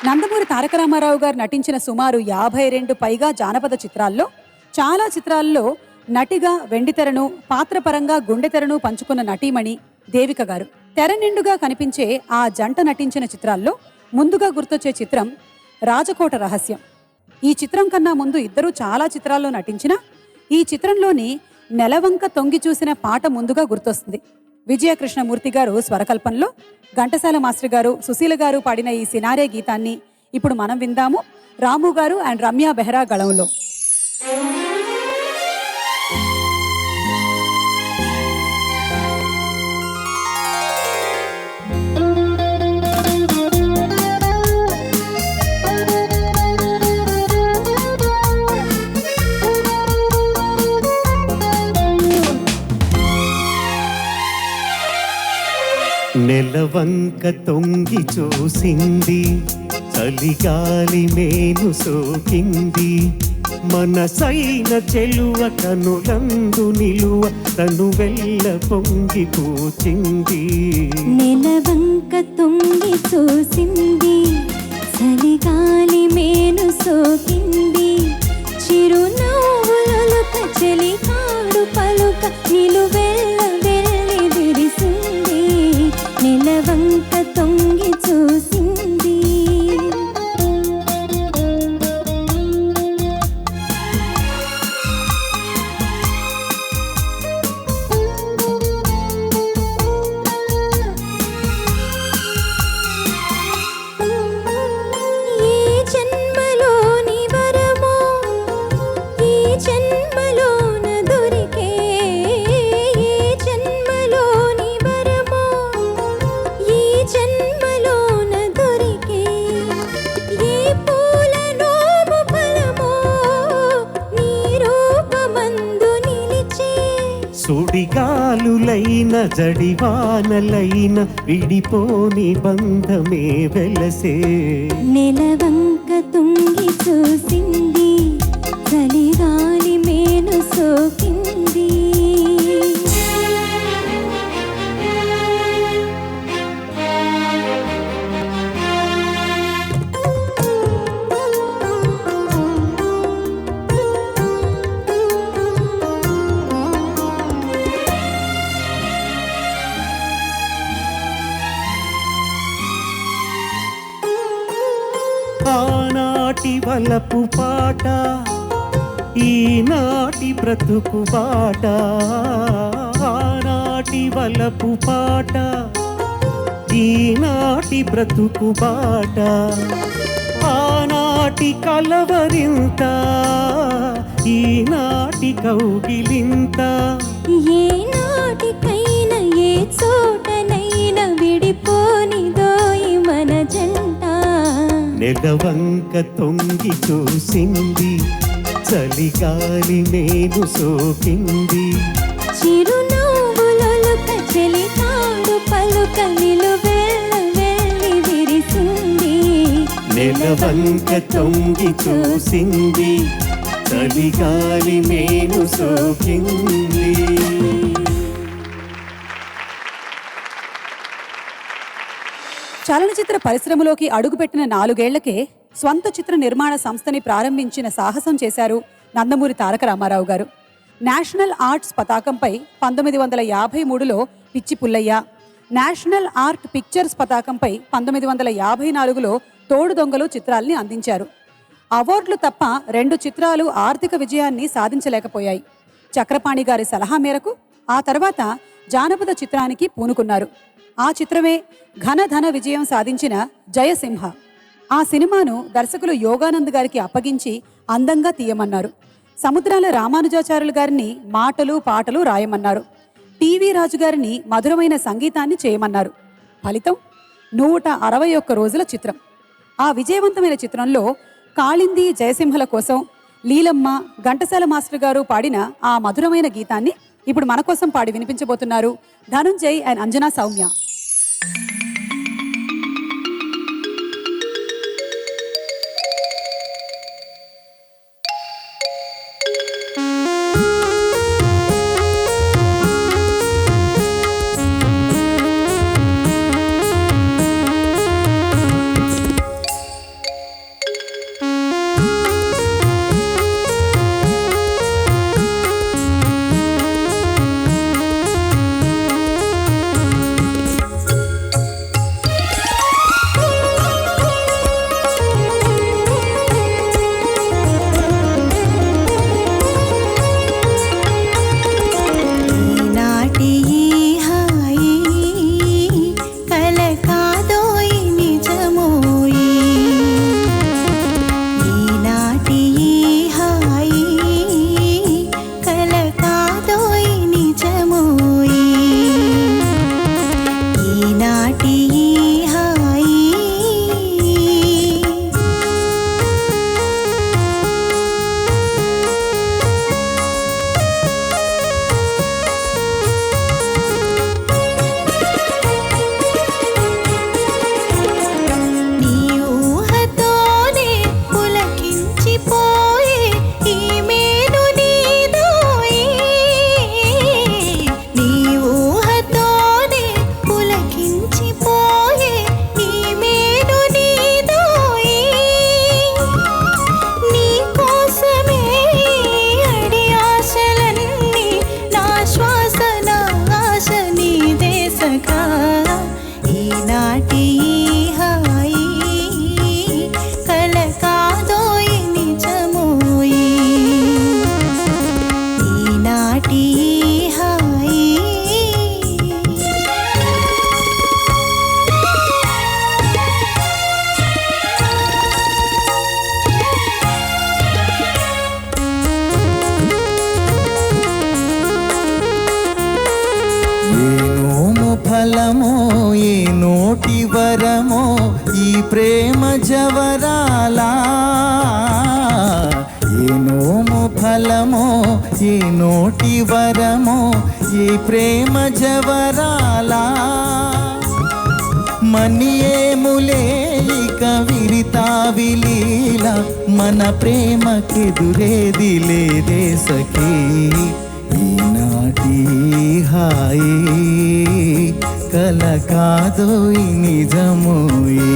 నందమూరి తారక రామారావు గారు నటించిన సుమారు 52 పైగా జానపద చిత్రాల్లో చాలా చిత్రాల్లో నటిగా వెండితెరను, పాత్రపరంగా గుండెతెరను పంచుకున్న నటీమణి దేవిక గారు. తెర నిండుగా కనిపించే ఆ జంట నటించిన చిత్రాల్లో ముందుగా గుర్తొచ్చే చిత్రం రాజకోట రహస్యం. ఈ చిత్రం కన్నా ముందు ఇద్దరూ చాలా చిత్రాల్లో నటించిన ఈ చిత్రంలోని నెలవంక తొంగి చూసిన పాట ముందుగా గుర్తొస్తుంది. విజయకృష్ణమూర్తి గారు స్వరకల్పనలో ఘంటసాల మాస్టర్ గారు, సుశీల గారు పాడిన ఈ సినారే గీతాన్ని ఇప్పుడు మనం విందాము. రాము గారు అండ్ రమ్య బెహ్రా గళంలో. నెలవంక తొంగి చూసింది, చలిగాలి మేను సోకింది, మనసైన చెలువ కనులందు నిలువ తను వెళ్ళ పొంగి పూచింది. నెలవంక తొంగి చూసింది, చలిగాలి మేను సోకింది, చిరునవ్వులొలుక చెలికాడు పలుక నిలువెల్ల వెళ్ళి విరిసింది. నెలవంక తొంగి చూసింది. సుడిగాలులైన జడివానలైన విడిపోని బంధమే వెలసే. నెలవంక తొంగి చూసింది, చలిగాలి మేను సోకింది. ఆనాటి వలపు పాట, ఈనాటి బ్రతుకు బాట. ఆనాటి వలపు పాట, ఈనాటి బ్రతుకు బాట. ఆనాటి కలవరింత, ఈనాటి కౌగిలింత. ఏ నాటికైనా ఏ చోటనైనా విడిపోనిదోయి మన జంట. నెలవంక తొంగి చూసింది, చలిగాలి నేను సోకింది, చిరునవ్వులొలుక చెలికాడు పలుక నిలువెల్ల వెళ్ళి విరిసింది. నెలవంక తొంగి చూసింది, చలిగాలి నేను సోకింది. చలనచిత్ర పరిశ్రమలోకి అడుగుపెట్టిన 4 ఏళ్లకే స్వంత చిత్ర నిర్మాణ సంస్థని ప్రారంభించిన సాహసం చేశారు నందమూరి తారక రామారావు గారు. నేషనల్ ఆర్ట్స్ పతాకంపై 1953లో పిచ్చి పుల్లయ్య, నేషనల్ ఆర్ట్ పిక్చర్స్ పతాకంపై 1954లో తోడు దొంగలు చిత్రాల్ని అందించారు. అవార్డులు తప్ప 2 చిత్రాలు ఆర్థిక విజయాన్ని సాధించలేకపోయాయి. చక్రపాణి గారి సలహా మేరకు ఆ తర్వాత జానపద చిత్రానికి పూనుకున్నారు. ఆ చిత్రమే ఘనధన విజయం సాధించిన జయసింహ. ఆ సినిమాను దర్శకులు యోగానంద్ గారికి అప్పగించి అందంగా తీయమన్నారు. సముద్రాల రామానుజాచార్యులు గారిని మాటలు పాటలు రాయమన్నారు. టీవీ రాజు గారిని మధురమైన సంగీతాన్ని చేయమన్నారు. ఫలితం 161 రోజుల చిత్రం. ఆ విజయవంతమైన చిత్రంలో కాళింది, జయసింహల కోసం లీలమ్మ, ఘంటసాల మాస్టర్ గారు పాడిన ఆ మధురమైన గీతాన్ని ఇప్పుడు మన కోసం పాడి వినిపించబోతున్నారు ధనుంజయ్ అండ్ అంజనా సౌమ్య. జవరాలా ఏ నోము ఫలమో ఏ నోటి వరమో ఏ ప్రేమ జవరాలా మనియేములే ఇక విరితావిలీల మన ప్రేమకెదురేది లేదే సఖీ ఈనాటి హాయి కల కాదోయి నిజమోయి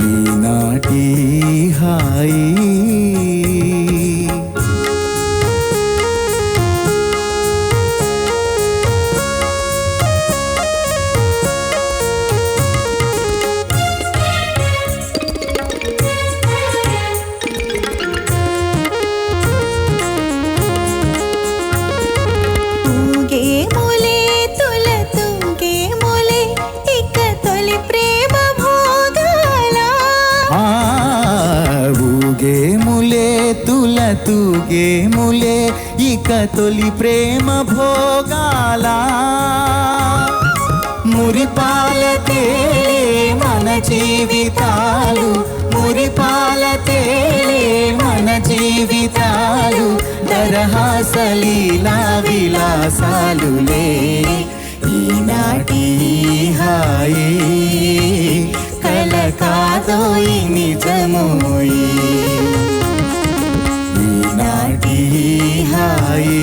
ఈనాటి హాయి తూగేములే ఇక తొలి ప్రేమ భోగాల మురిపాల తేలే మన జీవితాలు మురిపాల తేలే మన జీవితాలు దరహాసలీలా విలాసాలులే ఈనాటి హాయి కల కాదోయి నిజమోయి ఈనాటి హాయి